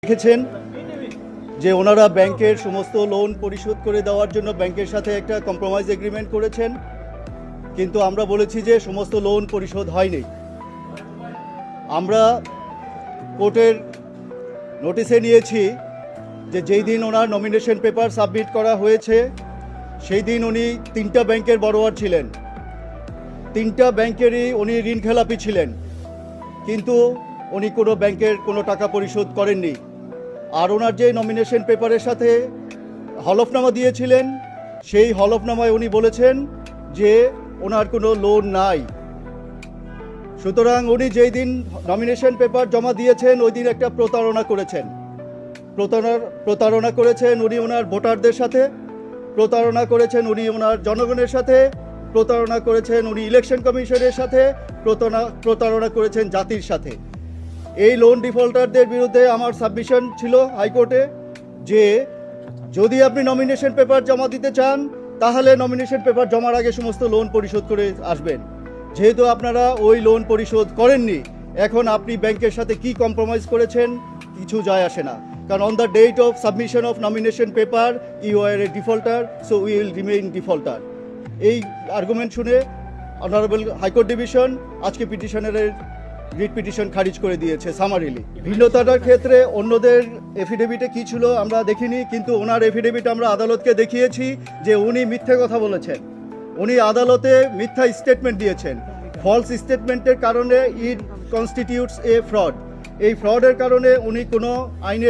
দেখেছেন যে ওনারা ব্যাংকের সমস্ত লোন পরিশোধ করে দেওয়ার জন্য ব্যাংকের সাথে একটা কম্প্রোমাইজ এগ্রিমেন্ট করেছেন, কিন্তু আমরা বলেছি যে সমস্ত লোন পরিশোধ হয়নি। আমরা কোর্টের নোটিশে নিয়েছি যে যেই দিন ওনার নমিনেশন পেপার সাবমিট করা হয়েছে সেই দিন উনি 3টা ব্যাংকের বড়োয়ার ছিলেন, 3টা ব্যাংকেরই উনি ঋণখেলাপি ছিলেন, কিন্তু উনি কোনো ব্যাংকের কোনো টাকা পরিশোধ করেননি। আর ওনার যে নমিনেশন পেপারের সাথে হলফনামা দিয়েছিলেন সেই হলফনামায় উনি বলেছেন যে ওনার কোনো লোন নাই। সুতরাং উনি যেই দিন নমিনেশন পেপার জমা দিয়েছেন ওই দিন একটা প্রতারণা করেছেন উনি ওনার ভোটারদের সাথে, প্রতারণা করেছেন উনি ওনার জনগণের সাথে, প্রতারণা করেছেন উনি ইলেকশন কমিশনের সাথে, প্রতারণা করেছেন জাতির সাথে। এই লোন ডিফল্টারদের বিরুদ্ধে আমার সাবমিশন ছিল হাইকোর্টে যে যদি আপনি নমিনেশন পেপার জমা দিতে চান তাহলে নমিনেশন পেপার জমার আগে সমস্ত লোন পরিশোধ করে আসবেন। যেহেতু আপনারা ওই লোন পরিশোধ করেননি, এখন আপনি ব্যাংকের সাথে কি কম্প্রোমাইজ করেছেন কিছু যায় আসে না, কারণ on the date of submission of nomination paper you are a defaulter, so we will remain defaulter. এই আর্গুমেন্ট শুনে অনারেবল হাইকোর্ট ডিভিশন আজকে পিটিশনারের রিট পিটিশন খারিজ করে দিয়েছে সামারিলি। ভিন্নতাটার ক্ষেত্রে অন্যদের এফিডেভিটে কি ছিল আমরা দেখিনি, কিন্তু ওনার এফিডেভিট আমরা আদালতকে দেখিয়েছি যে উনি মিথ্যে কথা বলেছেন, উনি আদালতে মিথ্যা স্টেটমেন্ট দিয়েছেন। ফলস স্টেটমেন্টের কারণে ইট কনস্টিটিউটস এ ফ্রড। এই ফ্রডের কারণে উনি কোনো আইনের